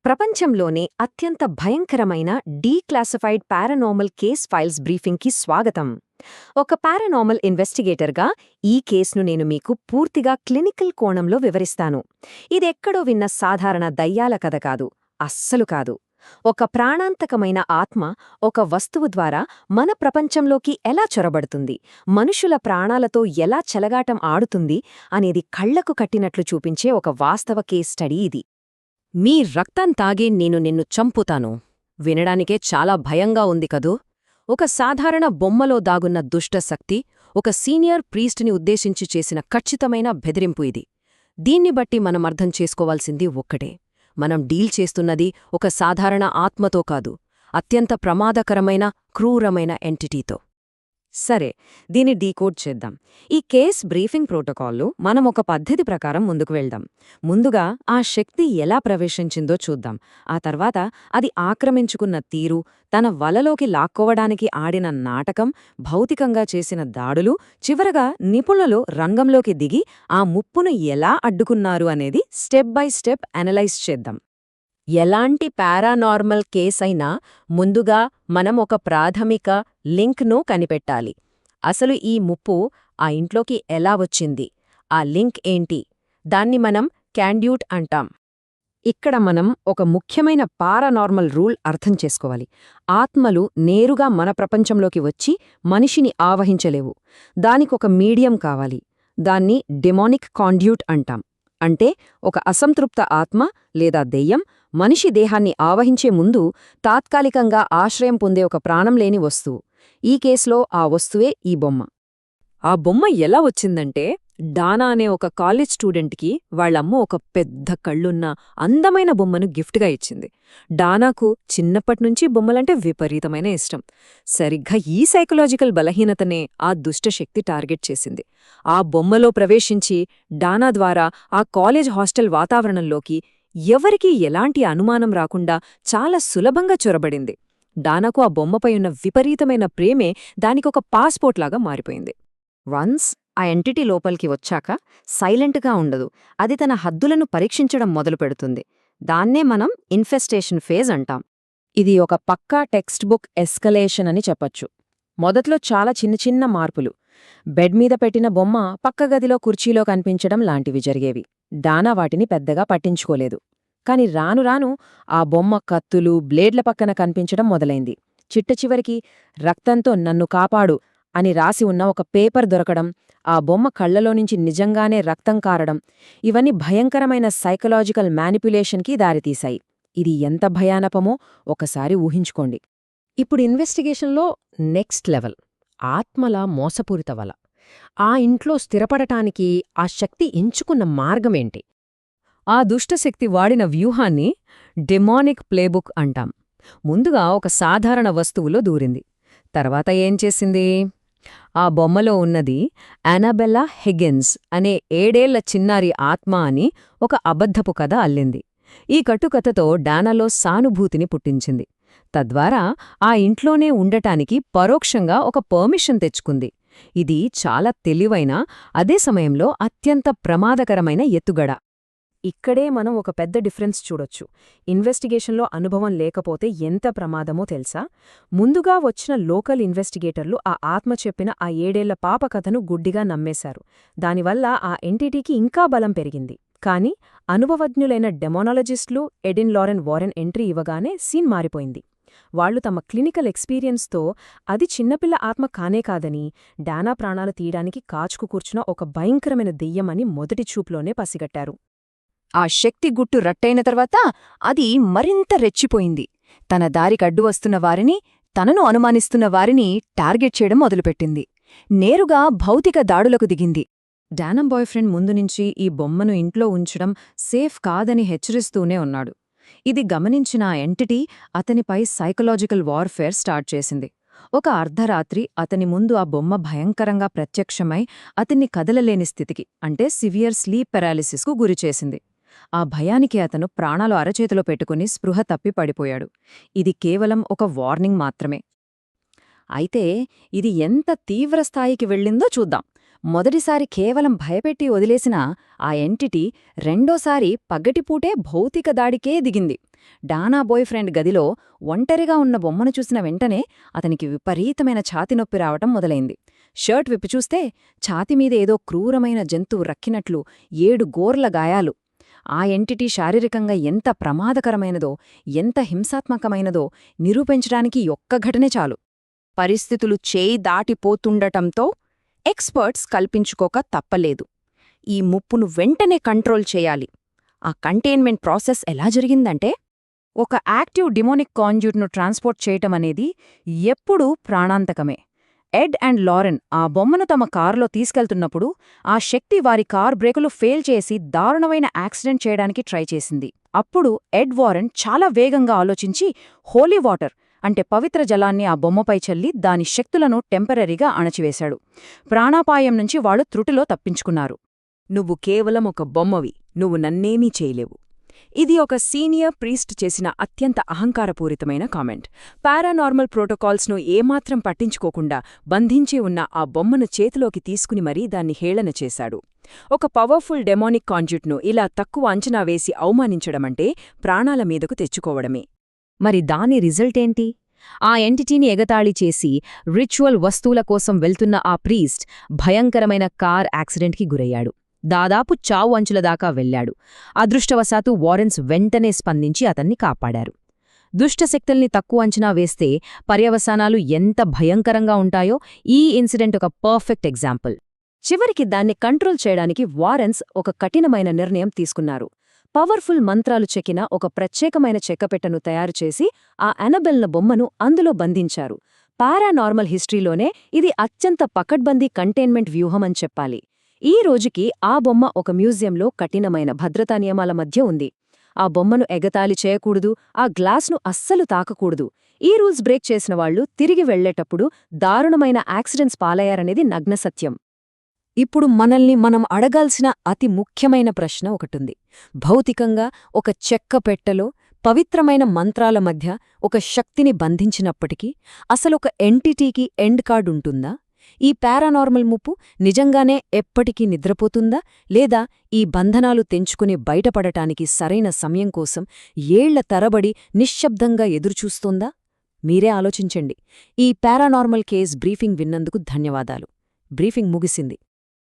ప్రపంచంలోనే అత్యంత భయంకరమైన డీక్లాసిఫైడ్ పారానార్మల్ కేస్ ఫైల్స్ బ్రీఫింగ్కి స్వాగతం. ఒక పారానార్మల్ ఇన్వెస్టిగేటర్గా ఈ కేసును నేను మీకు పూర్తిగా క్లినికల్ కోణంలో వివరిస్తాను. ఇదెక్కడో విన్న సాధారణ దయ్యాల కథ కాదు, అస్సలు కాదు. ఒక ప్రాణాంతకమైన ఆత్మ ఒక వస్తువు ద్వారా మన ప్రపంచంలోకి ఎలా చొరబడుతుంది, మనుషుల ప్రాణాలతో ఎలా చెలగాటం ఆడుతుంది అనేది కళ్లకు కట్టినట్లు చూపించే ఒక వాస్తవ కేస్ స్టడీ ఇది. మీ రక్తం తాగే నేను నిన్ను చంపుతాను వినడానికే చాలా భయంగా ఉంది కదూ. ఒక సాధారణ బొమ్మలో దాగున్న దుష్టశక్తి ఒక సీనియర్ ప్రీస్ట్ని ఉద్దేశించి చేసిన ఖచ్చితమైన బెదిరింపు ఇది. దీన్ని బట్టి మనం అర్థం చేసుకోవాల్సింది ఒక్కటే: మనం డీల్ చేస్తున్నది ఒక సాధారణ ఆత్మతో కాదు, అత్యంత ప్రమాదకరమైన క్రూరమైన ఎంటిటీతో. సరే, దీన్ని డీకోడ్ చేద్దాం. ఈ కేస్ బ్రీఫింగ్ ప్రోటోకాల్లో మనం ఒక పద్ధతి ప్రకారం ముందుకు వెళ్దాం. ముందుగా ఆ శక్తి ఎలా ప్రవేశించిందో చూద్దాం. ఆ తర్వాత అది ఆక్రమించుకున్న తీరు, తన వలలోకి లాక్కోవడానికి ఆడిన నాటకం, భౌతికంగా చేసిన దాడులు, చివరగా నిపుణులు రంగంలోకి దిగి ఆ ముప్పును ఎలా అడ్డుకున్నారు అనేది స్టెప్ బై స్టెప్ అనలైజ్ చేద్దాం. ఎలాంటి పారానార్మల్ కేసైనా ముందుగా మనం ఒక ప్రాథమిక లింక్ను కనిపెట్టాలి. అసలు ఈ ముప్పు ఆ ఇంట్లోకి ఎలా వచ్చింది, ఆ లింక్ ఏంటి? దాన్ని మనం క్యాండ్యూట్ అంటాం. ఇక్కడ మనం ఒక ముఖ్యమైన పారానార్మల్ రూల్ అర్థం చేసుకోవాలి. ఆత్మలు నేరుగా మన ప్రపంచంలోకి వచ్చి మనిషిని ఆవహించలేవు. దానికొక మీడియం కావాలి. దాన్ని డెమానిక్ కాండ్యూట్ అంటాం. అంటే ఒక అసంతృప్త ఆత్మ లేదా దెయ్యం మనిషి దేహాన్ని ఆవహించే ముందు తాత్కాలికంగా ఆశ్రయం పొందే ఒక ప్రాణం లేని వస్తువు. ఈ కేసులో ఆ వస్తువే ఈ బొమ్మ. ఆ బొమ్మ ఎలా వచ్చిందంటే, డానా అనే ఒక కాలేజ్ స్టూడెంట్కి వాళ్ళమ్మ ఒక పెద్ద కళ్ళున్న అందమైన బొమ్మను గిఫ్ట్గా ఇచ్చింది. డానాకు చిన్నప్పట్నుంచి బొమ్మలంటే విపరీతమైన ఇష్టం. సరిగ్గా ఈ సైకలాజికల్ బలహీనతనే ఆ దుష్టశక్తి టార్గెట్ చేసింది. ఆ బొమ్మలో ప్రవేశించి డానా ద్వారా ఆ కాలేజ్ హాస్టల్ వాతావరణంలోకి ఎవరికీ ఎలాంటి అనుమానం రాకుండా చాలా సులభంగా చొరబడింది. డానాకు ఆ బొమ్మపై ఉన్న విపరీతమైన ప్రేమే దానికొక పాస్పోర్ట్లాగా మారిపోయింది. వన్స్ ఆ ఎంటిటీ లోపలికి వచ్చాక సైలెంట్గా ఉండదు. అది తన హద్దులను పరీక్షించడం మొదలుపెడుతుంది. దాన్నే మనం ఇన్ఫెస్టేషన్ ఫేజ్ అంటాం. ఇది ఒక పక్కా టెక్స్ట్ బుక్ ఎస్కలేషన్ అని చెప్పొచ్చు. మొదట్లో చాలా చిన్న చిన్న మార్పులు. బెడ్ మీద పెట్టిన బొమ్మ పక్క గదిలో కుర్చీలో కనిపించడం లాంటివి జరిగేవి. డానా వాటిని పెద్దగా పట్టించుకోలేదు. కాని రాను రాను ఆ బొమ్మ కత్తులు, బ్లేడ్ల పక్కన కనిపించడం మొదలైంది. చిట్టచివరికి రక్తంతో నన్ను కాపాడు అని రాసి ఉన్న ఒక పేపర్ దొరకడం, ఆ బొమ్మ కళ్లలోనుంచి నిజంగానే రక్తం కారడం, ఇవన్నీ భయంకరమైన సైకలాజికల్ మ్యానిపులేషన్కి దారితీశాయి. ఇది ఎంత భయానకమో ఒకసారి ఊహించుకోండి. ఇప్పుడు ఇన్వెస్టిగేషన్లో నెక్స్ట్ లెవెల్: ఆత్మల మోసపూరిత వల. ఆ ఇంట్లో స్థిరపడటానికి ఆ శక్తి ఎంచుకున్న మార్గమేంటి? ఆ దుష్టశక్తి వాడిన వ్యూహాన్ని డెమానిక్ ప్లేబుక్ అంటాం. ముందుగా ఒక సాధారణ వస్తువులో దూరింది. తర్వాత ఏం చేసింది? ఆ బొమ్మలో ఉన్నది అనబెల్లా హిగ్గిన్స్ అనే 7 ఏళ్ల చిన్నారి ఆత్మ అని ఒక అబద్ధపు కథ అల్లింది. ఈ కట్టుకథతో డానాలో సానుభూతిని పుట్టించింది. తద్వారా ఆ ఇంట్లోనే ఉండటానికి పరోక్షంగా ఒక పర్మిషన్ తెచ్చుకుంది. ఇది చాలా తెలివైన, అదే సమయంలో అత్యంత ప్రమాదకరమైన ఎత్తుగడ. ఇక్కడే మనం ఒక పెద్ద డిఫరెన్స్ చూడొచ్చు. ఇన్వెస్టిగేషన్లో అనుభవం లేకపోతే ఎంత ప్రమాదమో తెలుసా? ముందుగా వచ్చిన లోకల్ ఇన్వెస్టిగేటర్లు ఆ ఆత్మ చెప్పిన ఆ 7 ఏళ్ల పాప కథను గుడ్డిగా నమ్మేశారు. దానివల్ల ఆ ఎంటిటీకి ఇంకా బలం పెరిగింది. కానీ అనుభవజ్ఞులైన డెమోనాలజిస్టులు ఎడిన్ లారెన్ వారెన్ ఎంట్రీ ఇవ్వగానే సీన్ మారిపోయింది. వాళ్లు తమ క్లినికల్ ఎక్స్పీరియన్స్తో అది చిన్నపిల్ల ఆత్మ కానే కాదని, డానా ప్రాణాలు తీయడానికి కాచుకు కూర్చున్న ఒక భయంకరమైన దెయ్యమని మొదటి చూపులోనే పసిగట్టారు. ఆ శక్తి గుట్టు రట్టయిన తర్వాత అది మరింత రెచ్చిపోయింది. తన దారికడ్డు వస్తున్న వారిని, తనను అనుమానిస్తున్న వారిని టార్గెట్ చేయడం మొదలుపెట్టింది. నేరుగా భౌతిక దాడులకు దిగింది. డానా బాయ్ఫ్రెండ్ ముందునుంచి ఈ బొమ్మను ఇంట్లో ఉంచడం సేఫ్ కాదని హెచ్చరిస్తూనే ఉన్నాడు. ఇది గమనించిన ఆ ఎంటిటీ అతనిపై సైకలాజికల్ వార్ఫేర్ స్టార్ట్ చేసింది. ఒక అర్ధరాత్రి అతని ముందు ఆ బొమ్మ భయంకరంగా ప్రత్యక్షమై అతన్ని కదలలేని స్థితికి, అంటే సివియర్ స్లీప్ పెరాలిసిస్కు గురిచేసింది. ఆ భయానికి అతను ప్రాణాలు అరచేతిలో పెట్టుకుని స్పృహ తప్పి పడిపోయాడు. ఇది కేవలం ఒక వార్నింగ్ మాత్రమే. అయితే ఇది ఎంత తీవ్రస్థాయికి వెళ్ళిందో చూద్దాం. మొదటిసారి కేవలం భయపెట్టి వదిలేసిన ఆ ఎంటిటీ రెండోసారి పగటిపూటే భౌతిక దాడికే దిగింది. డానా బాయ్ ఫ్రెండ్ గదిలో ఒంటరిగా ఉన్న బొమ్మను చూసిన వెంటనే అతనికి విపరీతమైన ఛాతి నొప్పి రావటం మొదలైంది. షర్ట్ విప్పి చూస్తే ఛాతిమీద ఏదో క్రూరమైన జంతువు రక్కినట్లు 7 గోర్ల గాయాలు. ఆ ఎంటిటీ శారీరకంగా ఎంత ప్రమాదకరమైనదో, ఎంత హింసాత్మకమైనదో నిరూపించడానికి ఒక్క ఘటనే చాలు. పరిస్థితులు చేయి దాటిపోతుండటంతో ఎక్స్పర్ట్స్ కల్పించుకోక తప్పలేదు. ఈ ముప్పును వెంటనే కంట్రోల్ చేయాలి. ఆ కంటైన్మెంట్ ప్రాసెస్ ఎలా జరిగిందంటే, ఒక యాక్టివ్ డిమోనిక్ కాండ్యూట్ను ట్రాన్స్పోర్ట్ చేయటమనేది ఎప్పుడూ ప్రాణాంతకమే. ఎడ్ అండ్ లారెన్ ఆ బొమ్మను తమ కారులో తీసుకెళ్తున్నప్పుడు ఆ శక్తి వారి కార్ బ్రేకులు ఫెయిల్ చేసి దారుణమైన యాక్సిడెంట్ చేయడానికి ట్రై చేసింది. అప్పుడు ఎడ్ వారెన్ చాలా వేగంగా ఆలోచించి హోలీ వాటర్ అంటే పవిత్ర జలాన్ని ఆ బొమ్మపై చల్లి దాని శక్తులను టెంపరరీగా అణచివేశాడు. ప్రాణాపాయం నుంచి వాళ్లు త్రుటిలో తప్పించుకున్నారు. నువ్వు కేవలం ఒక బొమ్మవి, నువ్వు నన్నేమీ చేయలేవు. ఇది ఒక సీనియర్ ప్రీస్ట్ చేసిన అత్యంత అహంకారపూరితమైన కామెంట్. పారానార్మల్ ప్రోటోకాల్స్ను ఏమాత్రం పట్టించుకోకుండా బంధించి ఉన్న ఆ బొమ్మను చేతిలోకి తీసుకుని మరీ దాన్ని హేళన చేశాడు. ఒక పవర్ఫుల్ డెమోనిక్ కాండ్యూట్ను ఇలా తక్కువ అంచనా వేసి అవమానించడమంటే ప్రాణాల మీదకు తెచ్చుకోవడమే. మరి దాని రిజల్టేంటి? ఆ ఎంటిటీని ఎగతాళి చేసి రిచువల్ వస్తువుల కోసం వెళ్తున్న ఆ ప్రీస్ట్ భయంకరమైన కార్ యాక్సిడెంట్కి గురయ్యాడు. దాదాపు చావు అంచుల దాకా వెళ్లాడు. అదృష్టవశాత్తు వారెన్స్ వెంటనే స్పందించి అతన్ని కాపాడారు. దుష్టశక్తుల్ని తక్కువ అంచనా వేస్తే పర్యవసానాలు ఎంత భయంకరంగా ఉంటాయో ఈ ఇన్సిడెంట్ ఒక పర్ఫెక్ట్ ఎగ్జాంపుల్. చివరికి దాన్ని కంట్రోల్ చేయడానికి వారెన్స్ ఒక కఠినమైన నిర్ణయం తీసుకున్నారు. పవర్ఫుల్ మంత్రాలు చెక్కిన ఒక ప్రత్యేకమైన చెక్కపెట్టను తయారుచేసి ఆ అనబెల్న బొమ్మను అందులో బంధించారు. పారానార్మల్ హిస్టరీలోనే ఇది అత్యంత పకడ్బందీ కంటైన్మెంట్ వ్యూహమని చెప్పాలి. ఈ రోజుకి ఆ బొమ్మ ఒక మ్యూజియంలో కఠినమైన భద్రతా నియమాల మధ్య ఉంది. ఆ బొమ్మను ఎగతాళి చేయకూడదు, ఆ గ్లాస్ను అస్సలు తాకకూడదు. ఈ రూల్స్ బ్రేక్ చేసిన వాళ్లు తిరిగి వెళ్లేటప్పుడు దారుణమైన యాక్సిడెంట్స్ పాలయ్యారనేది నగ్నసత్యం. ఇప్పుడు మనల్ని మనం అడగాల్సిన అతి ముఖ్యమైన ప్రశ్న ఒకటుంది. భౌతికంగా ఒక చెక్క పెట్టెలో పవిత్రమైన మంత్రాల మధ్య ఒక శక్తిని బంధించినప్పటికీ అసలొక ఎంటిటీకి ఎండ్ కార్డుంటుందా? ఈ పారానార్మల్ ముప్పు నిజంగానే ఎప్పటికీ నిద్రపోతుందా, లేదా ఈ బంధనాలు తెంచుకుని బయటపడటానికి సరైన సమయం కోసం ఏళ్ల తరబడి నిశ్శబ్దంగా ఎదురుచూస్తోందా? మీరే ఆలోచించండి. ఈ పారానార్మల్ కేస్ బ్రీఫింగ్ విన్నందుకు ధన్యవాదాలు. బ్రీఫింగ్ ముగిసింది.